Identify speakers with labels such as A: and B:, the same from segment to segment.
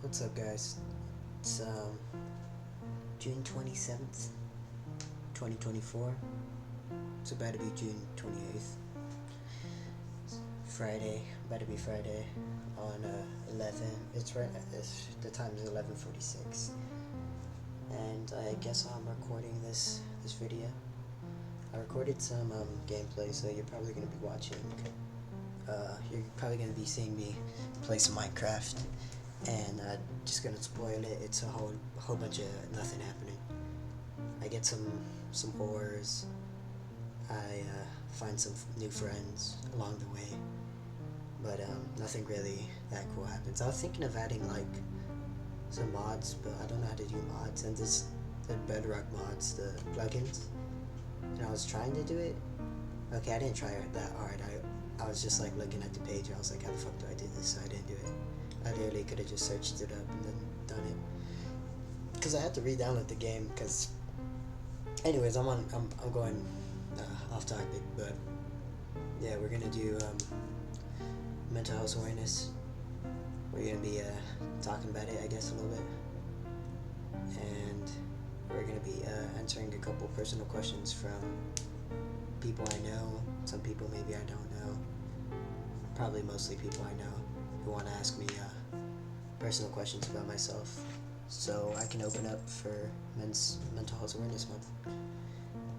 A: What's up, guys? It's June 27th, 2024. It's about to be June 28th. Friday, about to be Friday on 11. The time is 11:46. And I guess I'm recording this video. I recorded some gameplay, so you're probably going to be watching. You're probably going to be seeing me play some Minecraft. And just gonna spoil it. It's a whole bunch of nothing happening. I get some ores. I find some new friends along the way, but nothing really that cool happens. I was thinking of adding like some mods, but I don't know how to do mods. And the Bedrock mods, the plugins, and I was trying to do it. Okay, I didn't try it that hard. I was just like looking at the page. I was like, how the fuck do I do this? So I didn't do it. I literally could have just searched it up and then done it. Because I had to re-download the game. Because, anyways, I'm going off topic, but yeah, we're gonna do mental health awareness. We're gonna be talking about it, I guess, a little bit, and we're gonna be answering a couple personal questions from people I know. Some people maybe I don't know. Probably mostly people I know who want to ask me personal questions about myself, so I can open up for Men's Mental Health Awareness Month.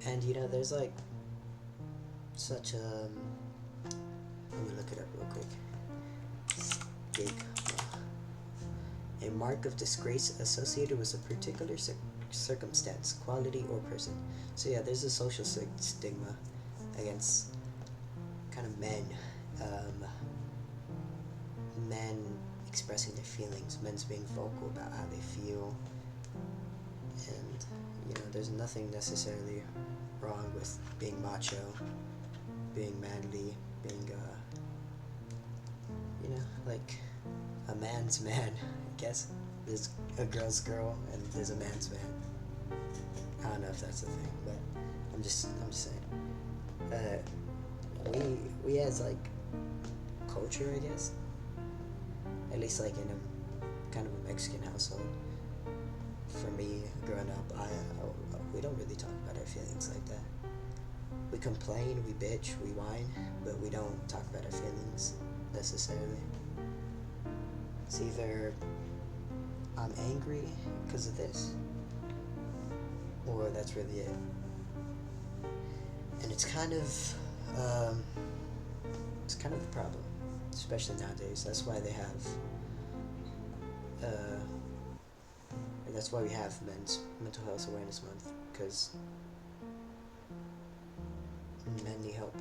A: And there's like such a let me look it up real quick. Stigma, a mark of disgrace associated with a particular circumstance, quality, or person. So yeah, there's a social stigma against kind of men expressing their feelings, men's being vocal about how they feel. And there's nothing necessarily wrong with being macho, being manly, being like a man's man, I guess. There's a girl's girl and there's a man's man. I don't know if that's a thing, but I'm just saying. We as like culture, I guess, at least like in a kind of a Mexican household, for me growing up, we don't really talk about our feelings like that. We complain, we bitch, we whine, but we don't talk about our feelings necessarily. It's either I'm angry because of this, or that's really it. And it's kind of a problem, especially nowadays. That's why they have that's why we have Men's Mental Health Awareness Month, because men need help.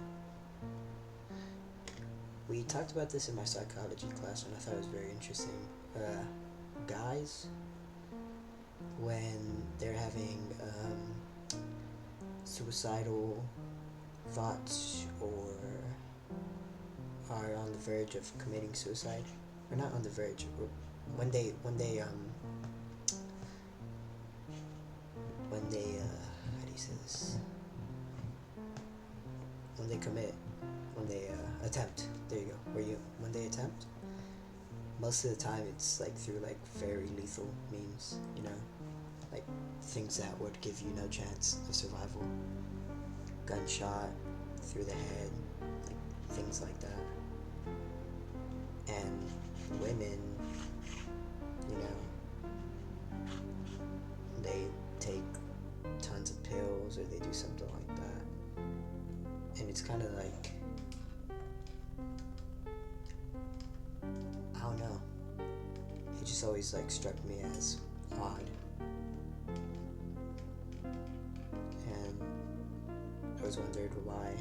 A: We talked about this in my psychology class, and I thought it was very interesting. Guys, when they're having suicidal thoughts or are on the verge of committing suicide, or not on the verge, or when they how do you say this? When they attempt. There you go. When they attempt, most of the time it's like through like very lethal means, like things that would give you no chance of survival. Gunshot through the head, like things like that. And women, they take tons of pills or they do something like that. And it's kind of like, I don't know. It just always like struck me as odd. And I always wondered why.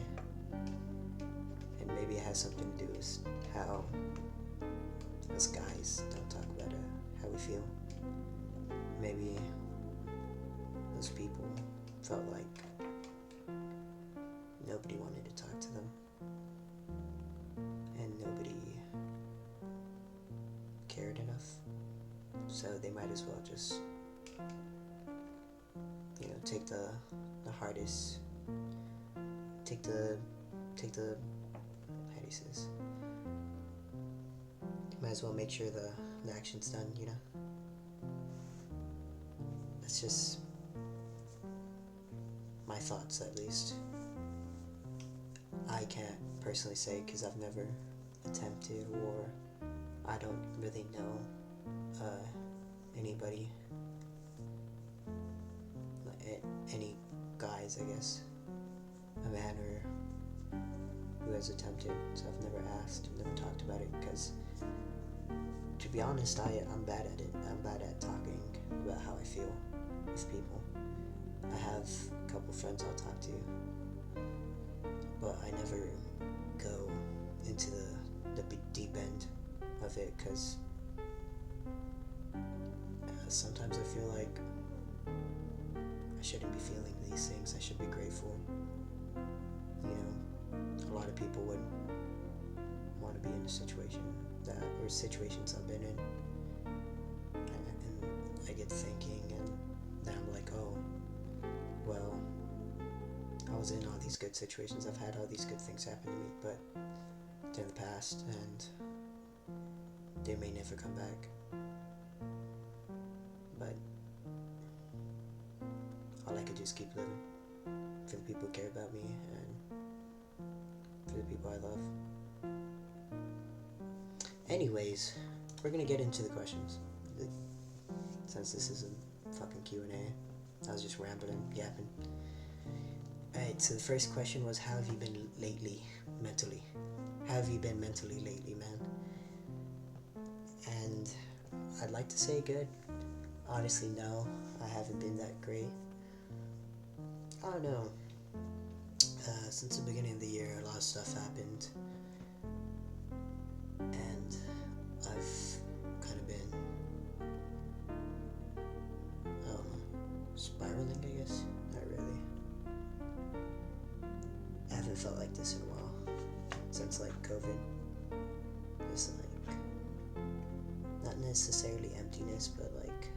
A: And maybe it has something to do with how us guys don't talk about how we feel. Maybe those people felt like nobody wanted to talk to them, and nobody cared enough, so they might as well just take the hardest, take the how do you say this? Might as well make sure the action's done, just my thoughts, at least. I can't personally say because I've never attempted, or I don't really know anybody, any guys, I guess, a man or who has attempted. So I've never asked, never talked about it, because to be honest, I'm bad at it. I'm bad at talking about how I feel with people. I have a couple friends I'll talk to, but I never go into the deep end of it, because sometimes I feel like I shouldn't be feeling these things. I should be grateful. You know, a lot of people wouldn't want to be in a situation or situations I've been in, and I get thinking, and then I'm like, oh, well, I was in all these good situations. I've had all these good things happen to me, but they're in the past, and they may never come back. But all I could do is keep living for the people who care about me and for the people I love. Anyways, we're gonna get into the questions. Since this is a fucking QnA, I was just rambling, yapping. Alright, so the first question was, how have you been lately, mentally? How have you been mentally lately, man? And I'd like to say good. Honestly, no, I haven't been that great. I don't know. Since the beginning of the year, a lot of stuff happened, and I've kind of been, spiraling, I guess. Not really. I haven't felt like this in a while, since like COVID. Just like, not necessarily emptiness, but like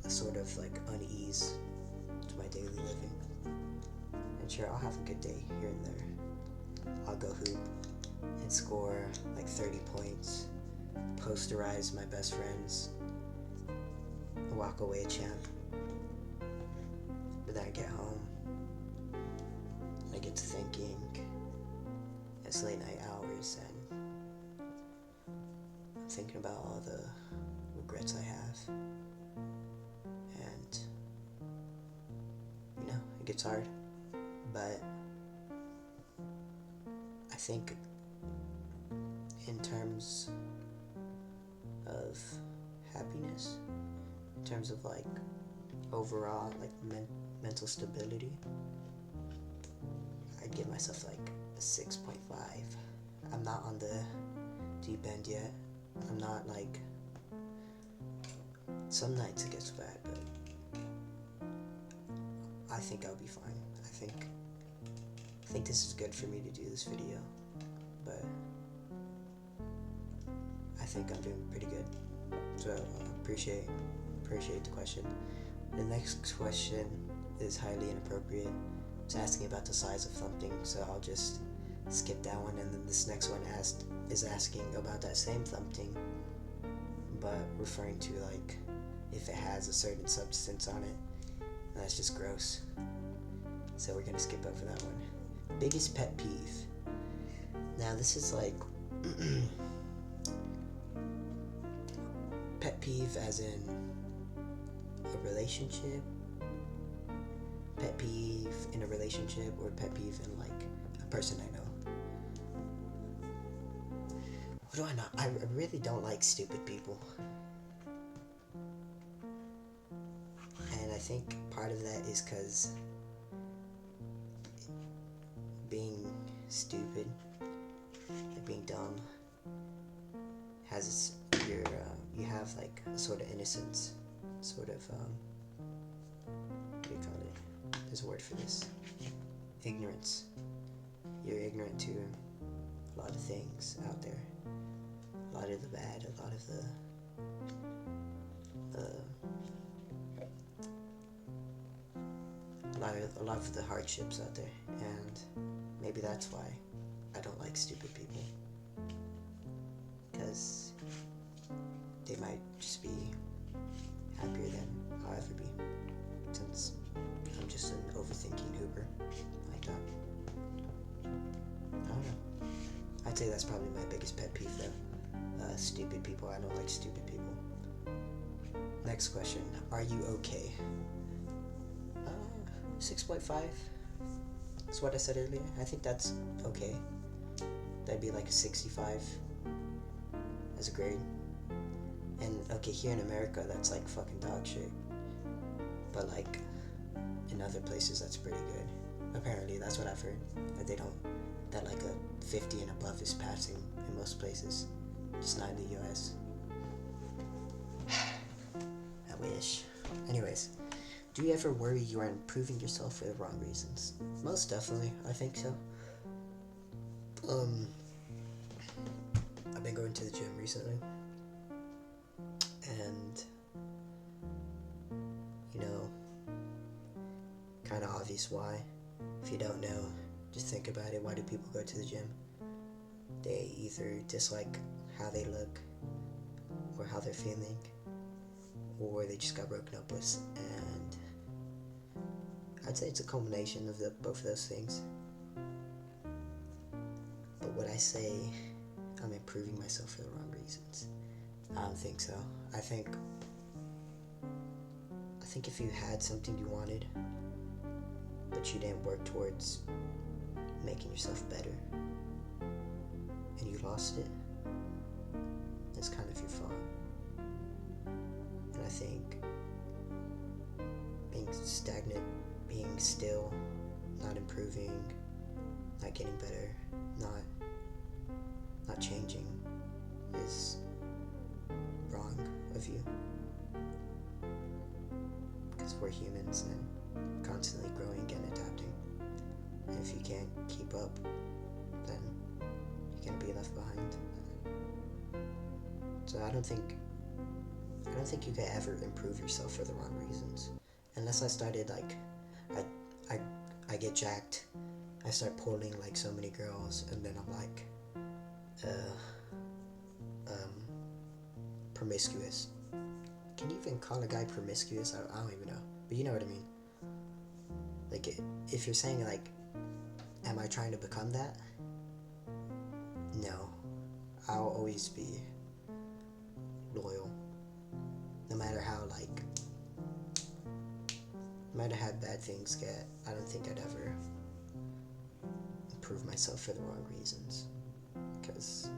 A: a sort of like unease to my daily living. And sure, I'll have a good day here and there. I'll go hoop and score like 30 points, posterize my best friends, walk away a champ. But then I get home, I get to thinking, it's late night hours, and I'm thinking about all the regrets I have. And, you know, it gets hard. But I think in terms of happiness, in terms of like overall like mental stability, I'd give myself like a 6.5. I'm not on the deep end yet. I'm not like, some nights it gets bad, but I think I'll be fine. I think this is good for me to do this video, but I think I'm doing pretty good. So appreciate the question. The next question is highly inappropriate. It's asking about the size of something, so I'll just skip that one, and then this next one is asking about that same something, but referring to like if it has a certain substance on it, and that's just gross. So we're gonna skip over that one. Biggest pet peeve. Now this is like pet peeve as in a relationship, pet peeve in a relationship, or pet peeve in like a person I know. What do I not? I really don't like stupid people. And I think part of that is because being stupid, like being dumb, has you have like a sort of innocence, sort of what do you call it? There's a word for this. Ignorance. You're ignorant to a lot of things out there. A lot of the bad, a lot of the hardships out there, and maybe that's why I don't like stupid people, because they might just be happier than I'll ever be, since I'm just an overthinking hooper like that. I don't know. I'd say that's probably my biggest pet peeve though. Stupid people. I don't like stupid people. Next question. Are you okay? 6.5. That's what I said earlier. I think that's okay. That'd be like a 65 as a grade. And okay, here in America, that's like fucking dog shit. But like in other places, that's pretty good. Apparently, that's what I've heard. That like a 50 and above is passing in most places. Just not in the US. I wish. Anyways, do you ever worry you are improving yourself for the wrong reasons? Most definitely, I think so. I've been going to the gym recently, and you know, kind of obvious why. If you don't know, just think about it. Why do people go to the gym? They either dislike how they look or how they're feeling, or they just got broken up with, and I'd say it's a combination of both of those things. But would I say I'm improving myself for the wrong reasons? I don't think so. I think if you had something you wanted, but you didn't work towards making yourself better, and you lost it, it's kind of your fault. And I think being stagnant, being still, not improving, not getting better, not changing is wrong of you. Because we're humans and constantly growing and adapting. And if you can't keep up, then you're gonna be left behind. So I don't think you could ever improve yourself for the wrong reasons. Unless I started like, I get jacked, I start pulling like so many girls, and then I'm like, promiscuous. Can you even call a guy promiscuous? I don't even know, but you know what I mean. Like, if you're saying like, am I trying to become that? No, I'll always be loyal, no matter how bad things get. I don't think I'd ever improve myself for the wrong reasons, because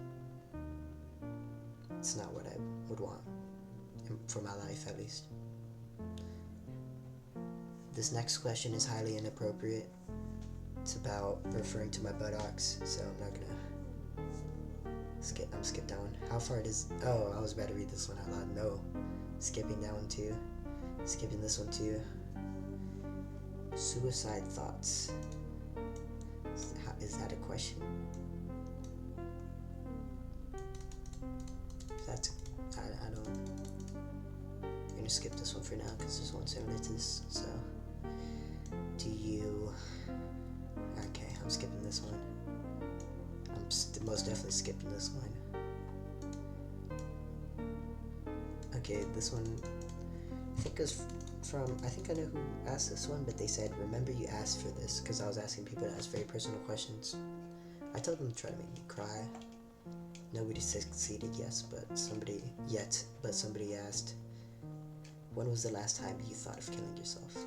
A: it's not what I would want for my life, at least. This next question is highly inappropriate. It's about referring to my buttocks, so I'm not gonna skip that one. How far does... Oh, I was about to read this one out loud. No. Skipping that one too. Skipping this one too. Suicide thoughts. Is that a question? I don't... I'm gonna skip this one for now because this one's similar to this. So, do you... Okay, I'm skipping this one. I'm most definitely skipping this one. Okay, this one, I think is from, I think I know who asked this one, but they said, remember you asked for this, because I was asking people to ask very personal questions. I told them to try to make me cry. Nobody succeeded, yes, but somebody asked, when was the last time you thought of killing yourself?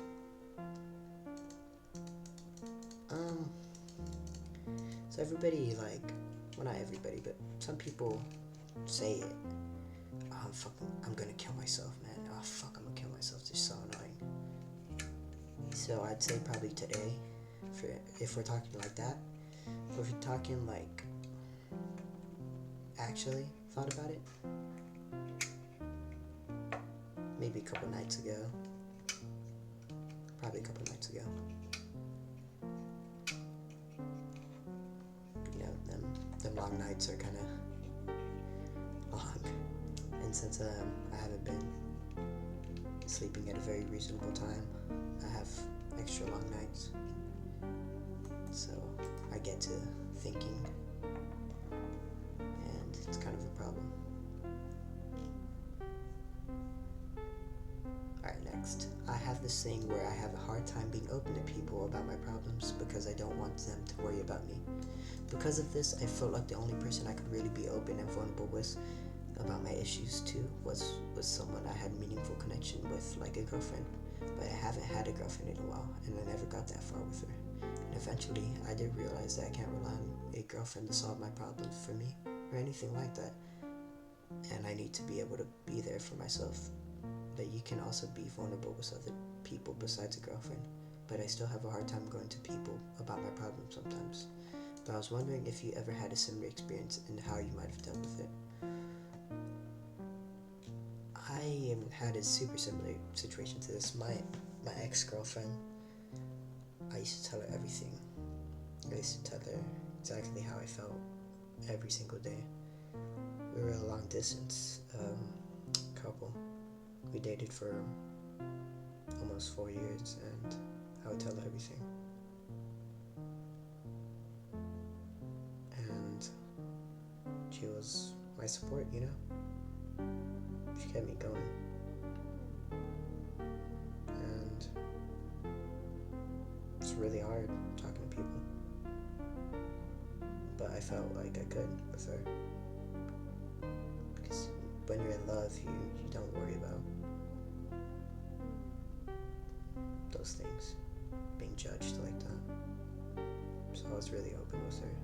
A: So everybody, like, well, not everybody, but some people say it. Oh, I'm gonna kill myself, man. Oh, fuck, I'm gonna kill myself. It's just so annoying. So I'd say probably today, if we're talking like that. But if you're talking like, actually thought about it, maybe a couple nights ago. Probably a couple nights ago. Them long nights are kind of long, and since I haven't been sleeping at a very reasonable time, I have extra long nights, so I get to thinking, and it's kind of a problem. this thing where I have a hard time being open to people about my problems because I don't want them to worry about me. Because of this, I felt like the only person I could really be open and vulnerable with about my issues to was someone I had meaningful connection with, like a girlfriend. But I haven't had a girlfriend in a while, and I never got that far with her. And eventually, I did realize that I can't rely on a girlfriend to solve my problems for me, or anything like that. And I need to be able to be there for myself. But you can also be vulnerable with other people besides a girlfriend. But I still have a hard time going to people about my problems sometimes. But I was wondering if you ever had a similar experience and how you might have dealt with it. I had a super similar situation to this. My ex-girlfriend, I used to tell her everything. I used to tell her exactly how I felt every single day. We were a long distance couple. We dated for almost 4 years, and I would tell her everything. And she was my support, you know? She kept me going. And it's really hard talking to people. But I felt like I could with her. Because when you're in love, you don't worry about those things, being judged like that. So I was really open with her.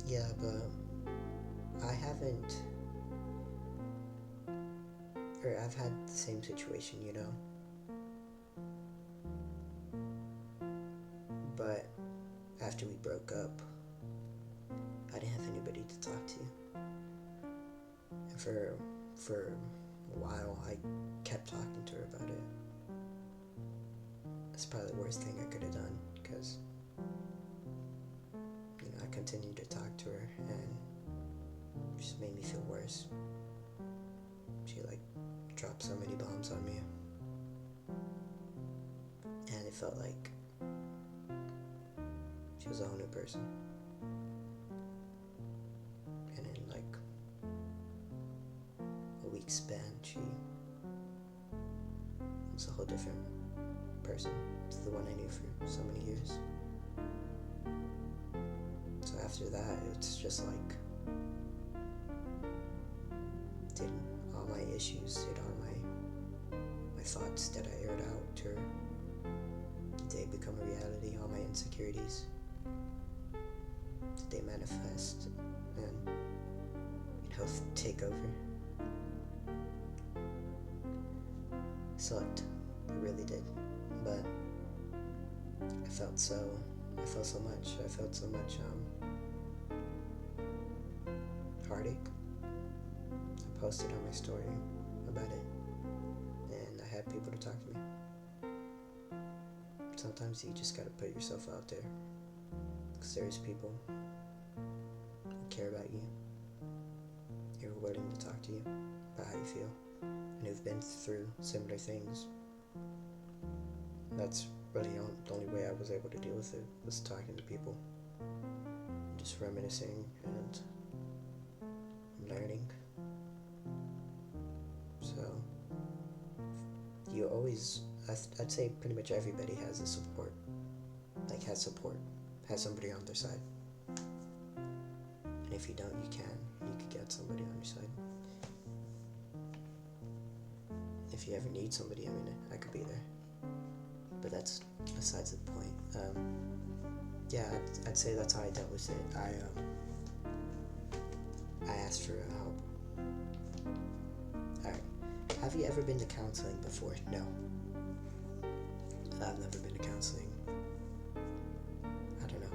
A: Yeah, but I haven't, or I've had the same situation, you know? But after we broke up, I didn't have anybody to talk to. And for a while, I kept talking to her about it. That's probably the worst thing I could have done, because I continued to talk to her, and it just made me feel worse. She dropped so many bombs on me, and it felt like she was a whole new person. And in a week's span, she was a whole different person to the one I knew for so many years. So after that, it's just did all my issues, did all my thoughts that I aired out to her, did they become a reality? All my insecurities, did they manifest and take over? It sucked, it really did. But I felt so much. I felt so much heartache. I posted on my story about it, and I had people to talk to me. Sometimes you just gotta put yourself out there, because there's people who care about you, who are willing to talk to you about how you feel, and who've been through similar things. That's really the only way I was able to deal with it, was talking to people, just reminiscing and learning. So you always, I'd say pretty much everybody has a support, has somebody on their side. And if you don't, you could get somebody on your side. If you ever need somebody, I could be there. But that's besides the point. Yeah, I'd say that's how I dealt with it. I asked for help. Alright. Have you ever been to counseling before? No. I've never been to counseling. I don't know.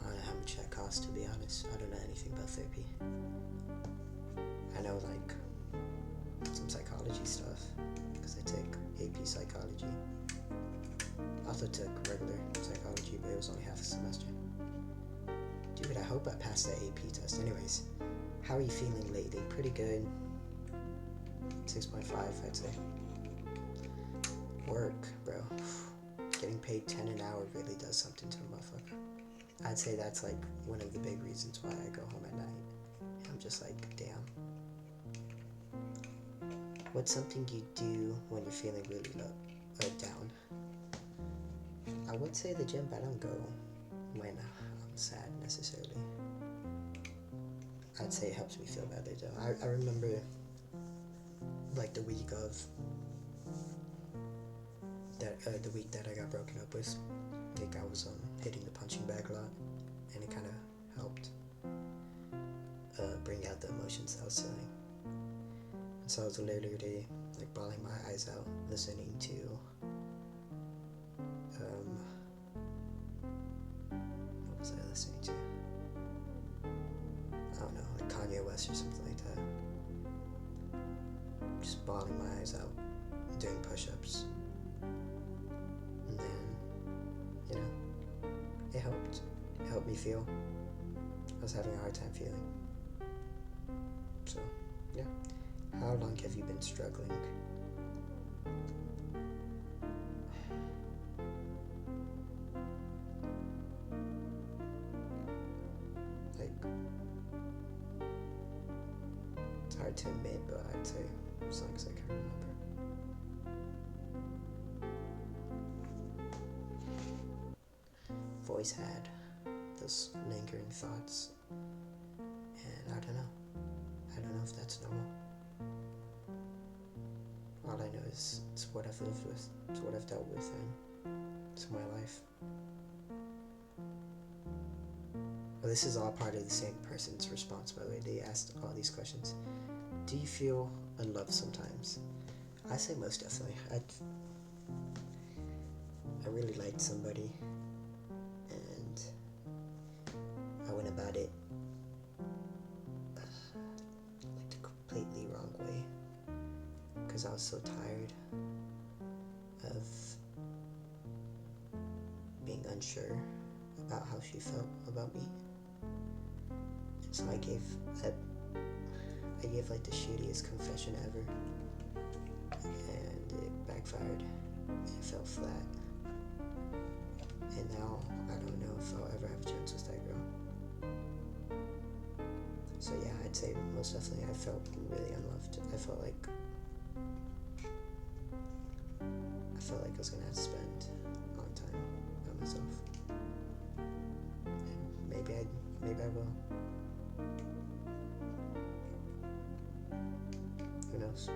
A: I don't know how much that costs, to be honest. I don't know anything about therapy. I know some psychology stuff, because I take AP psychology. I also took regular psychology, but it was only half a semester. Dude, I hope I passed that AP test. Anyways, how are you feeling lately? Pretty good. 6.5, I'd say. Work, bro. Getting paid 10 an hour really does something to a motherfucker. I'd say that's like one of the big reasons why I go home at night. I'm just like, damn. What's something you do when you're feeling really low or down? I would say the gym, but I don't go when I'm sad necessarily. I'd say it helps me feel better though. I remember like the week that I got broken up with. Like I was hitting the punching bag a lot, and it kind of helped bring out the emotions I was feeling. And so I was literally like bawling my eyes out, listening to what was I listening to? I don't know, like Kanye West or something like that. Just bawling my eyes out, doing push-ups, and then it helped. It helped me feel. I was having a hard time feeling. So, yeah. How long have you been struggling? Like, it's hard to admit, but I'd say as long as I can remember. I've always had those lingering thoughts, and I don't know if that's normal. All I know is it's what I've lived with, it's what I've dealt with, and it's my life. Well, this is all part of the same person's response, by the way. They asked all these questions. Do you feel unloved sometimes? I say most definitely. I really liked somebody, and I went about it like the completely wrong way, because I was so tired of being unsure about how she felt about me. And so I gave like the shittiest confession ever, and it backfired. It fell flat, and now I don't know if I'll ever have a chance with that girl. So yeah, I'd say most definitely I felt really unloved. I felt like I was gonna have to spend a long time by myself, and maybe I will. Who knows?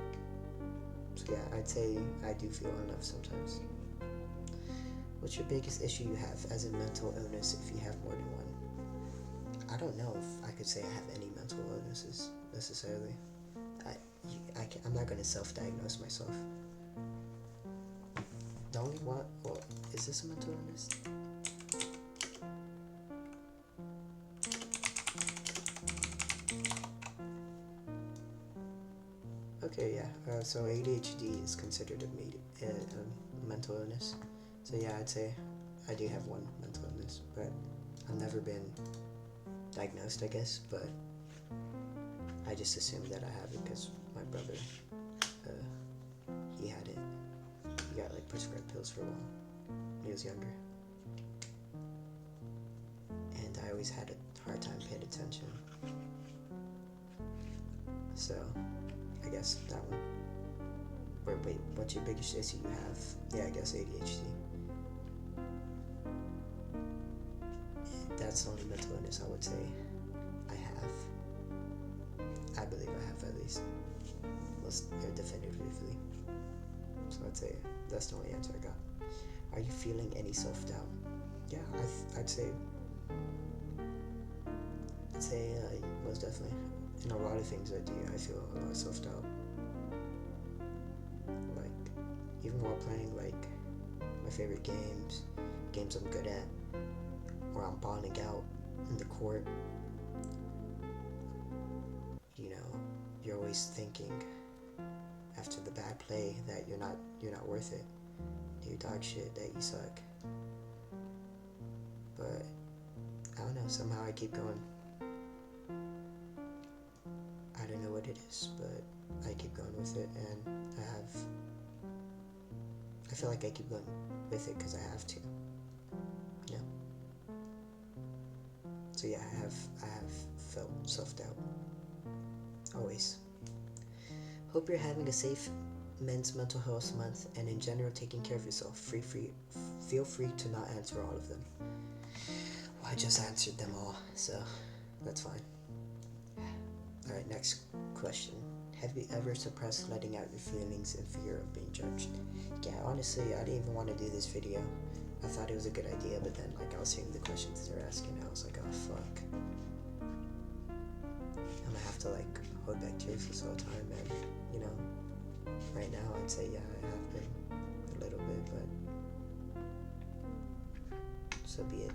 A: So yeah, I'd say I do feel unloved sometimes. What's your biggest issue you have as a mental illness if you have more than one? I don't know if I could say I have any mental illnesses necessarily. I'm not going to self-diagnose myself. The only one, well, is this a mental illness? Okay, yeah. So ADHD is considered a mental illness. So yeah, I'd say I do have one mental illness, but I've never been diagnosed, I guess. But I just assumed that I have it because my brother, he had it. He got like prescribed pills for a while when he was younger, and I always had a hard time paying attention. So I guess that one. Wait, what's your biggest issue you have? Yeah, I guess ADHD. That's the only mental illness I would say I have. I believe I have at least. Most definitively. So I'd say that's the only answer I got. Are you feeling any self-doubt? Yeah, I'd say most definitely. In a lot of things I do, I feel a lot of self-doubt. Like, even while playing, like, my favorite games I'm good at, or I'm balling out in the court, you're always thinking after the bad play that you're not worth it. You're dog shit, that you suck. But I don't know, somehow I keep going. I don't know what it is, but I keep going with it, and I feel like I keep going with it because I have to, you know. So yeah, I have felt self-doubt always. Hope you're having a safe Men's Mental Health Month, and in general taking care of yourself. Feel free to not answer all of them. Well, I just answered them all, so that's fine. Alright, next question. Have you ever suppressed letting out your feelings in fear of being judged? Yeah, honestly, I didn't even want to do this video. I thought it was a good idea, but then like I was hearing the questions they're asking, I was like, oh fuck. I'm gonna have to like hold back tears this whole time, and you know, right now I'd say yeah, I have been a little bit, but so be it.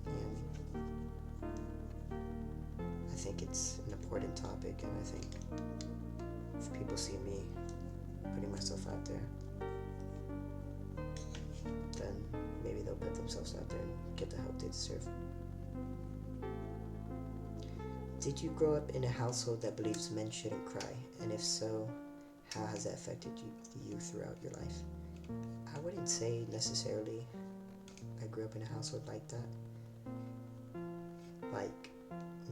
A: And I think it's an important topic, and I think if people see me putting myself out there, then maybe they'll put themselves out there and get the help they deserve. Did you grow up in a household that believes men shouldn't cry? And if so, how has that affected you throughout your life? I wouldn't say necessarily I grew up in a household like that. Like,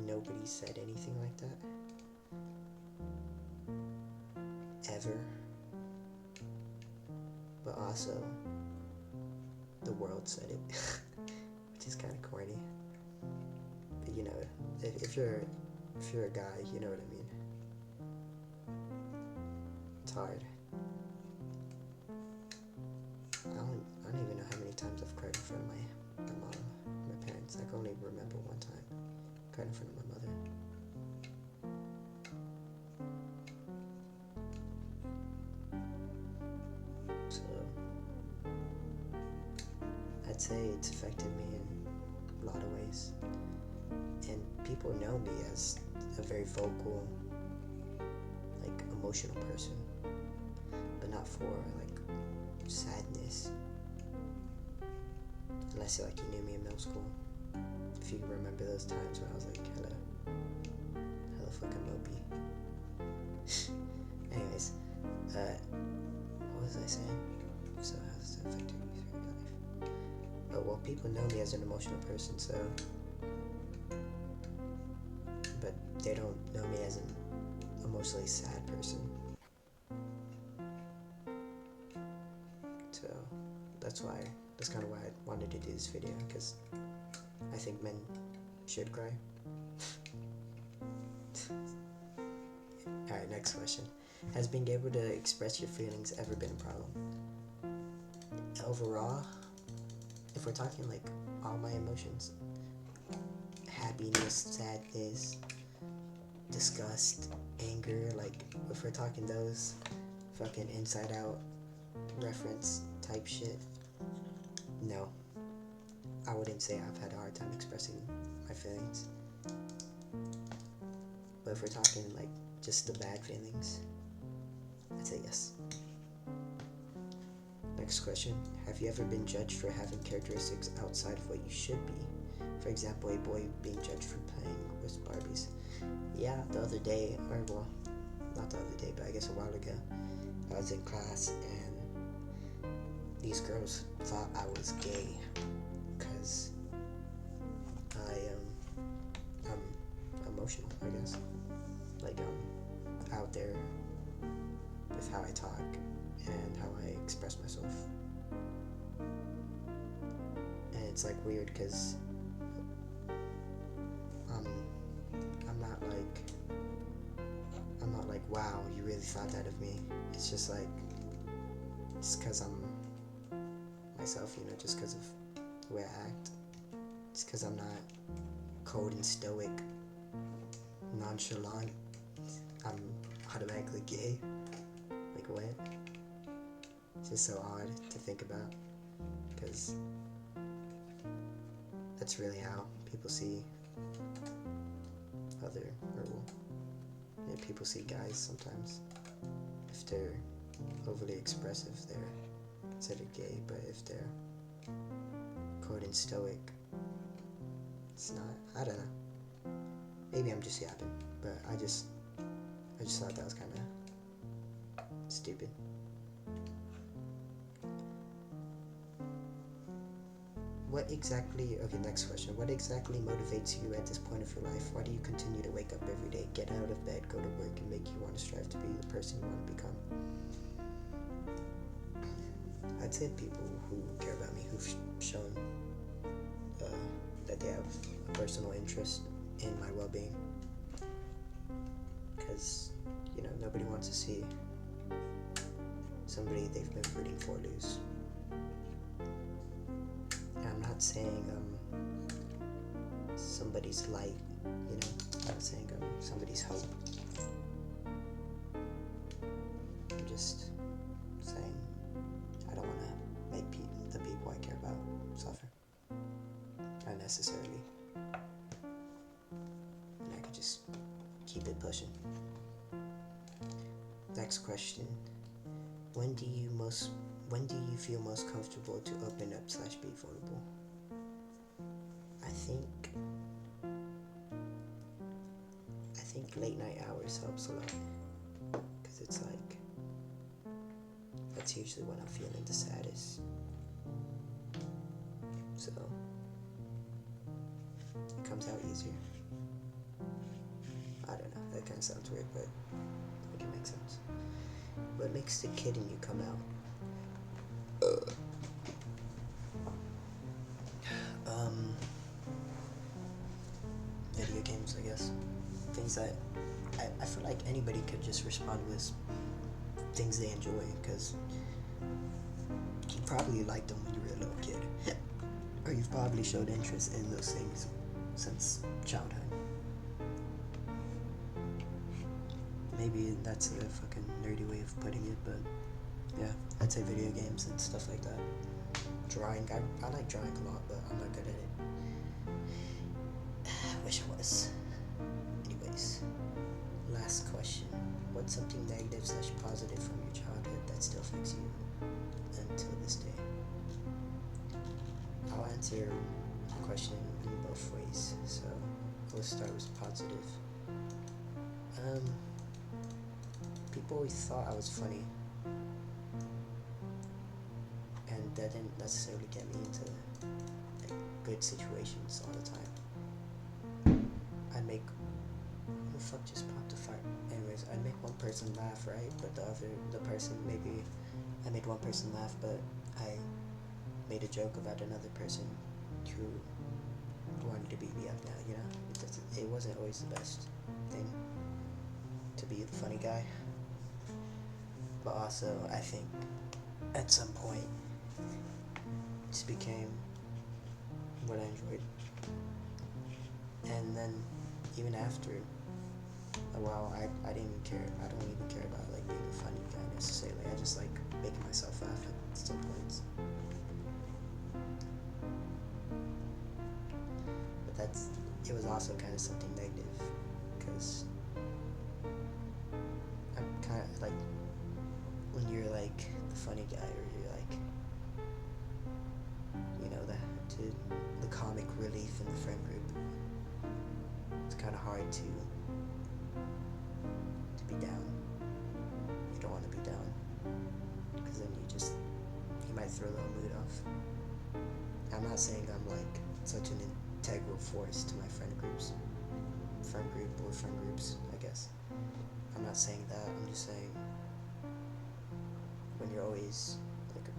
A: nobody said anything like that. Ever. But also, the world said it. Which is kind of corny. But you know, if you're a guy, you know what I mean. It's hard. I don't even know how many times I've cried in front of my mom, my parents. I can only remember one time. Cried in front of my mother. So I'd say it's affected me in a lot of ways. And people know me as a very vocal, like, emotional person, but not for like sadness. Unless like you knew me in middle school. If you remember those times when I was like hella fucking mopey. Anyways, what was I saying? So how does that affect you throughout your life? Oh well, people know me as an emotional person, so. But they don't know me as an emotionally sad person. So that's kind of why I wanted to do this video, because I think men should cry. Alright, next question. Has being able to express your feelings ever been a problem? Overall, if we're talking like all my emotions, happiness, sadness, disgust, anger, like if we're talking those fucking Inside Out reference type shit, no, I wouldn't say I've had a hard time expressing my feelings. But if we're talking like just the bad feelings, I'd say yes. Next question. Have you ever been judged for having characteristics outside of what you should be? For example, a boy being judged for playing with Barbies. Yeah, the other day, or well, not the other day, but I guess a while ago, I was in class and these girls thought I was gay because I'm emotional, I guess. Like I'm out there with how I talk and how I express myself. And it's like weird because I'm not like, wow, you really thought that of me. It's just like, it's because I'm myself, you know, just because of the way I act. It's because I'm not cold and stoic, nonchalant. I'm automatically gay. Like, what? It's just so odd to think about, because that's really how people see people see guys sometimes. If they're overly expressive, they're considered gay, but if they're cold and stoic, it's not. I don't know. Maybe I'm just yapping, but I just thought that was kind of Stupid. What exactly, okay, next question. What exactly motivates you at this point of your life? Why do you continue to wake up every day, get out of bed, go to work, and make you want to strive to be the person you want to become? I'd say people who care about me, who've shown that they have a personal interest in my well-being. Because, you know, nobody wants to see somebody they've been rooting for lose. And I'm not saying somebody's light, you know, I'm not saying somebody's hope. I'm just saying I don't want to make the people I care about suffer unnecessarily. And I could just keep it pushing. Next question. When do you feel most comfortable to open up / be vulnerable? I think late night hours helps a lot, because it's like, that's usually when I'm feeling the saddest. So it comes out easier. I don't know, that kind of sounds weird, but I think it makes sense. What makes the kid in you come out? Video games, I guess. Things that I feel like anybody could just respond with things they enjoy, because you probably liked them when you were a little kid, or you've probably showed interest in those things since childhood. Maybe that's a fucking nerdy way of putting it, but yeah, I'd say video games and stuff like that. Drawing, I like drawing a lot, but I'm not good at it. Wish I was. Anyways, last question. What's something negative / positive from your childhood that still affects you until this day? I'll answer the question in both ways, so let's start with positive. People always thought I was funny, and that didn't necessarily get me into like good situations all the time. I'd make, who the fuck just popped a fire? Anyways, I'd make one person laugh, right? But maybe I made one person laugh, but I made a joke about another person who wanted to beat me up now, you know? It wasn't always the best thing to be the funny guy. But also, I think at some point it just became what I enjoyed. And then even after a while, I didn't even care. I don't even care about like being a funny guy necessarily. I just like making myself laugh at some points. But it was also kind of something negative, because I'm kind of like, when you're like the funny guy, or you're like, you know, the comic relief in the friend group, it's kind of hard to be down. You don't want to be down, because then you might throw the whole mood off. I'm not saying I'm like such an integral force to my friend group or friend groups, I guess. I'm not saying that. I'm just saying, when you're always like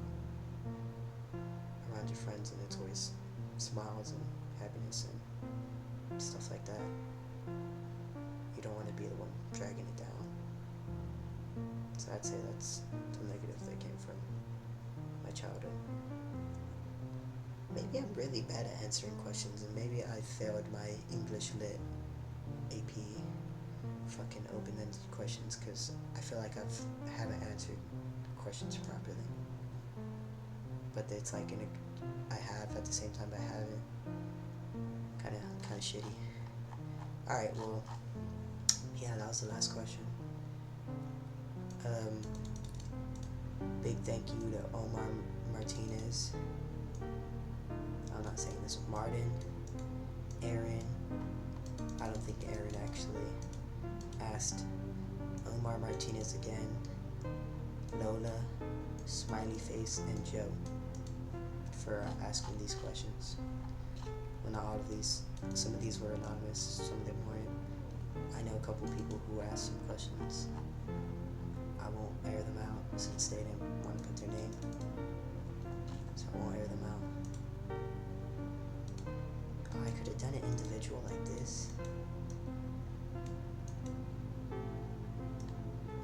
A: around your friends and it's always smiles and happiness and stuff like that, you don't want to be the one dragging it down. So I'd say that's the negative that came from my childhood. Maybe I'm really bad at answering questions, and maybe I failed my English Lit AP fucking open-ended questions, because I feel like I haven't answered questions properly. But it's like I have at the same time I haven't. Kind of shitty. Alright, well, yeah, that was the last question. Big thank you to Omar Martinez. I'm not saying this. Martin, Aaron. I don't think Aaron actually asked. Omar Martinez again. Lola, Smiley Face, and Joe for asking these questions. Well, not all of these. Some of these were anonymous, some of them weren't. I know a couple people who asked some questions. I won't air them out since they didn't want to put their name, so I won't air them out. Oh, I could have done it individual like this.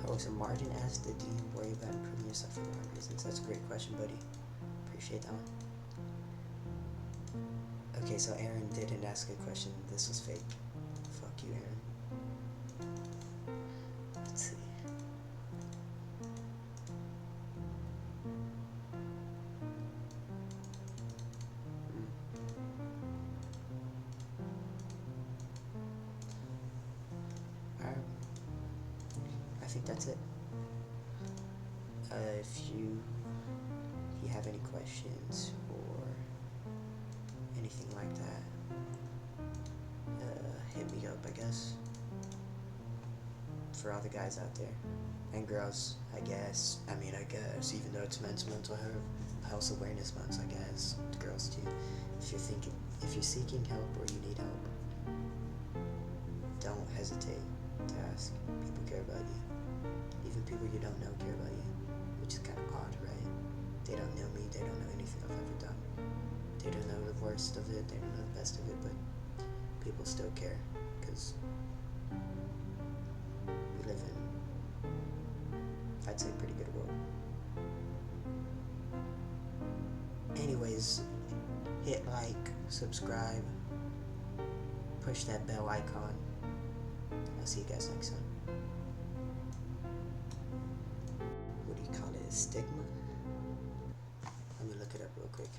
A: Oh, so Martin asked, do you worry about improving yourself for the wrong reasons? That's a great question, buddy. Appreciate that one. Okay, so Aaron didn't ask a question. This was fake. Fuck you, Aaron. Let's see. Alright. I think that's it. If you have any questions or anything like that, hit me up, I guess. For all the guys out there and girls, I guess. Even though it's mental health awareness month, I guess girls too. If you're seeking help or you need help, don't hesitate to ask. People care about you. Even people you don't know care about you, which is kind of odd, right? They don't know me. They don't know anything I've ever done. They don't know the worst of it. They don't know the best of it, but people still care because we live in, I'd say, a pretty good world. Anyways, hit like, subscribe, push that bell icon. I'll see you guys next time. What do you call it? Stigma? Let me look it up real quick.